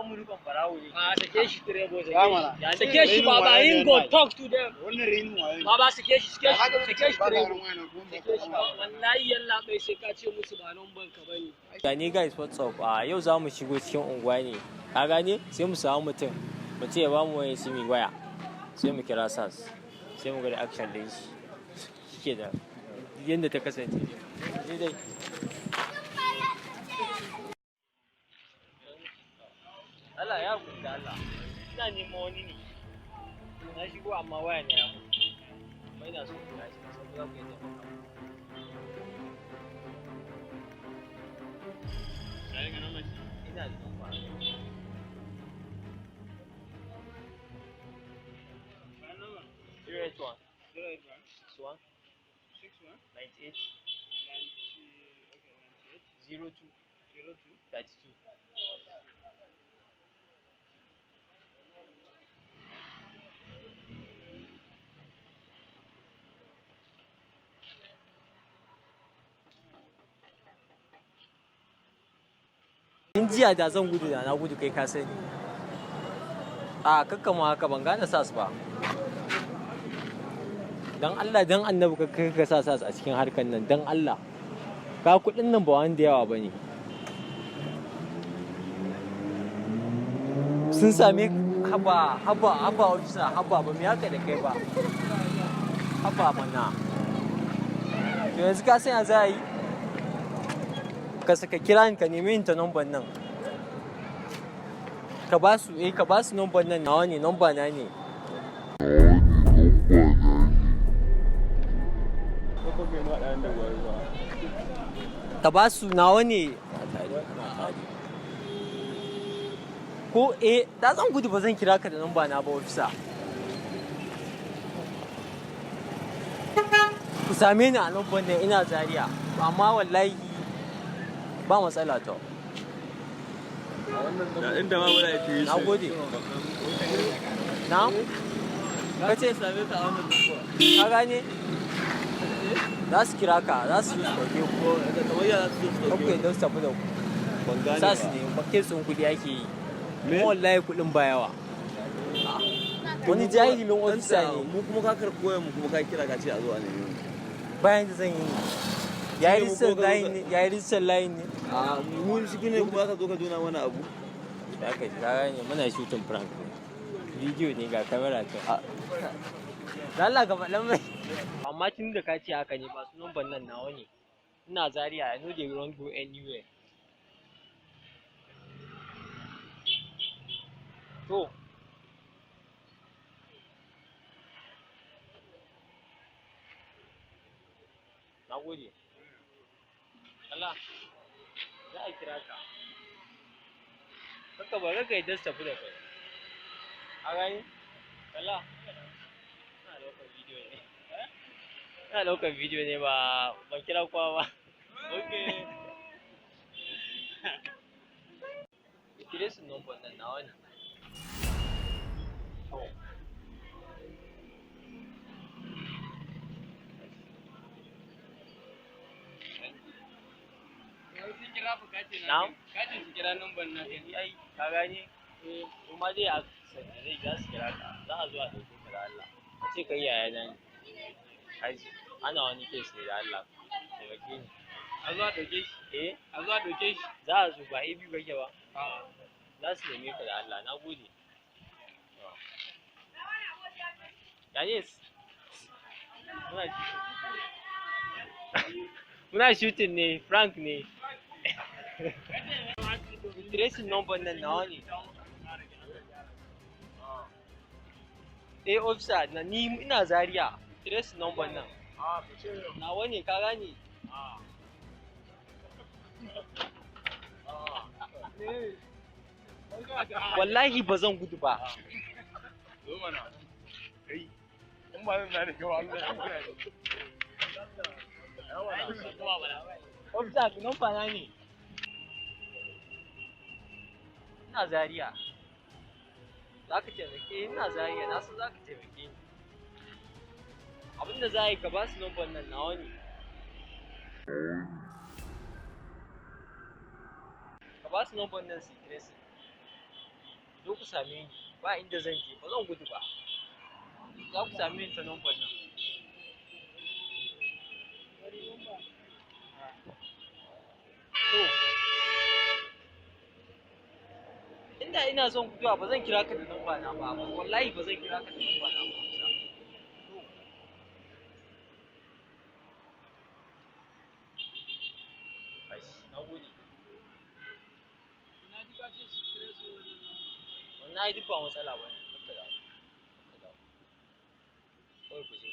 mu rikon barawo ne. A sake shi direbo Sake shi baba, in go talk to them. Wannan renin waye. Baba sake shi direbo. Wallahi yalla bai sai ka ce musu ba nan banka bane. Gani guys, what's up? Yau za mu shigo cikin unguwa ne. Ka gane? Sai mu samu mutum. Mu ce ya ba mu waya sai mu waya. Sai mu kira SAS. Sai mu ga reaction din shi. Shike da yanda ta kasance. Ni dai. Allah ya guda Allah. Ina neman wani ne. Na shigo amma waya ne ya mutu. Bai na so ku tashi saboda ku yi taimaka. Sai ga nan ina da number. 081 61 98 02 32. In jiya da zan gudu da na gudu kai ka sani. Kakkama haka ban gane SAS ba. Dan Allah dan annabi ka sa SAS a cikin harkan nan dan Allah. Ka kudin nan ba wanda yawa bane. Sun same haba ofisa haba ba me haka da kai ba. Haba mana. To yanzu ka san ya za yi. Ka kira ni ka nemi ta number nan. Ka ba su number nan nawa ne, number na ne. Ka ba su nawa ne. Ko da zan gudu ba zan kira ka da number na ba ofisa. Ku same ni a number nan ina Zaria. Amma wallahi ba matsala to. Inda ma muna yi na gode. Na? Ka ce same ka a wannan duba. Ka gane? Za su kira ka, za su yi ɗauke ku. Kamar yara su zo su ɗauke. Ok, don su tafi da ku. Ban gane ba. Sa su ne, bakin sun kuɗi ake yi. Me? Wallahi kuɗin ba yawa. Wani jahilin ofisa ne. Mu kuma ka karɓi koyon mu kuma ka kira ka ce a zo a nemi. Bayan da zan yi. Ya yi rijistar layin ne? Mu shi ne kuma ka zo ka juna wani abu. Da aka ji gane muna shooting prank ne. Bidiyo ne ga kamera ta. Allah ga faɗan mai. Amma tun da ka ce haka ne ba su number nan nawa ne. Ina Zaria, I know they won't go anywhere. To. Na gode. Allah, za a kira ka. Kaka bari ka yi dasta tafi da kai. A gani? Allah, ina ɗaukar bidiyo ne ba ban kira kowa ba. Ok. Kire su number nan nawa ne. Na'am? Katin su kira number na Ai, ka gane? Kuma dai a zai za su kira ka. Za a zo a ɗauke ka da Allah. A ce kai yaya na ne. Kaji, ana wani case ne da Allah. Taimake ni. a zuwa ɗauke shi. A zuwa ɗauke shi. Za a zo ba AB kake ba. Za su neme ka da Allah. Na gode. Yanis. Muna shooting ne, Frank ne. Tracing number nan nawa ne. Officer na ni ina Zaria. Tracing number nan. Nawa ne ka gane? Wallahi ba zan gudu ba. Zo mana. Kai. In ba zan da kai wallahi. Officer, number na ne. Ina Zaria. Za ka taimake ni, ina Zaria, na san za ka taimake ni. Abinda za a yi ka ba su number nan nawa ne. Ka ba su number nan su kire su. same ni ba inda zan je ba zan gudu ba za ku same ni ta number nan to inda ina son guduwa ba zan kira ka da number na ba wallahi ba zan kira ka da number na ba wannan duk ba matsala ba ne kawai ku je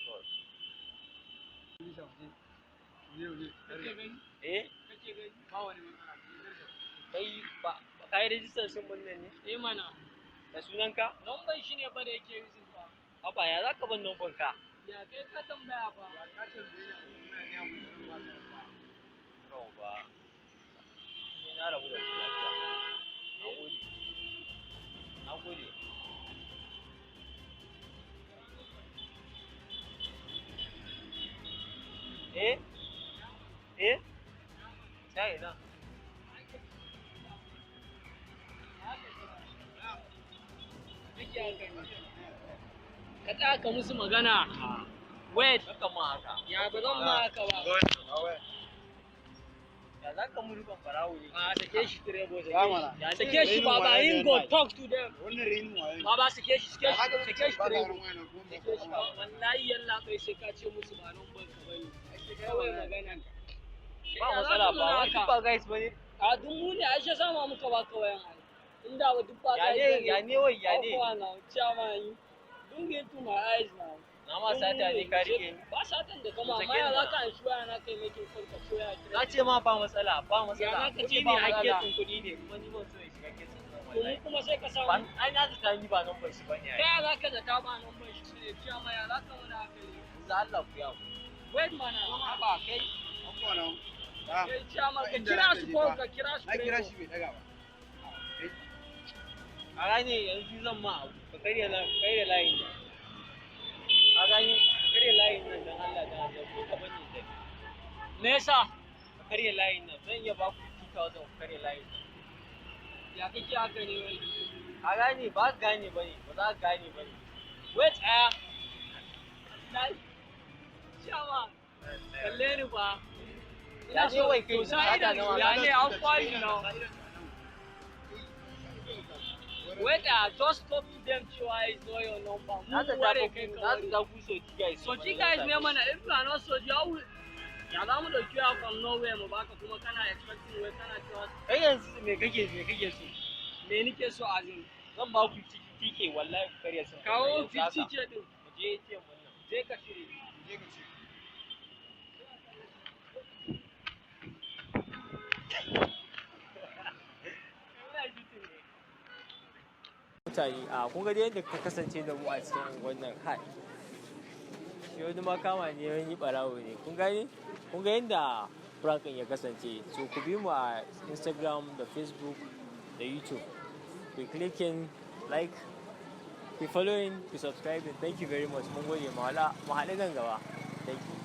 kawai kai ba ka yi rijistar sun wannan ne mana da sunanka number shi ne ba da yake using ba haba ya za ka ban number ka ya kai ka tambaya ba ba ni na rabu da ku lafiya na gode sai na ka tsaya ka musu magana wait haka ma haka ya ba zan ma haka ba ya za ka mu rikon barawo ne a sake shi direbo sake shi baba yin go talk to them baba sake shi direbo wallahi yalla kai sai ka ce musu ba nan ban ka bane kawai magana ba matsala ba wani ba guys bane a duk mu ne Aisha sama muka ba ka wayan inda ba duk ba guys ya ne wai ya ne don't get to my eyes now na ma sata ne ka rike ni ba satan da kama amma ya za ka an shuwa na kai making call ka so ya na ce ma ba matsala ya ka ce ba ne hakkin kuɗi ne kuma ni ban so ya shiga kesin nan wallahi kuma sai ka samu ai na zata ni ba number shi bane ai kai za ka zata ba number shi ne ciya ma ya za ka wani haka ne za Allah ku yawo wait mana haba kai kai ciya ma ka kira su ko ka kira su na kira shi bai daga ba a gane yanzu zan ma abu ka karya layin nan a gane ka karya layin nan don Allah da Allah ko ka bani da me yasa ka karya layin nan zan iya ba ku 2000 ku karya layin nan ya kake haka ne wai a gane ba ka gane bane ba za ka gane bane wait Chama, kalle ni ba. Ya ce wai kai to sai da ya ne an kwali na. Wait, just stop to them cewa is not your number. That's so you guys ne mana if you are not so you ya za mu dauki ya from nowhere mu baka kuma kana expecting wai kana cewa kai yanzu me kake so me nake so azin zan ba ku TK wallahi ku kare sun kawo 50 ce din mu je ce mun nan sai ka shirye mutane a kun ga yadda ka kasance da mu a cikin wannan hai shi wani makama ne wani barawo ne kun ga yadda prank ya kasance so ku bi mu a Instagram da Facebook da YouTube ku clicking like ku following ku subscribing thank you very much mun gode mu haɗu nan gaba thank you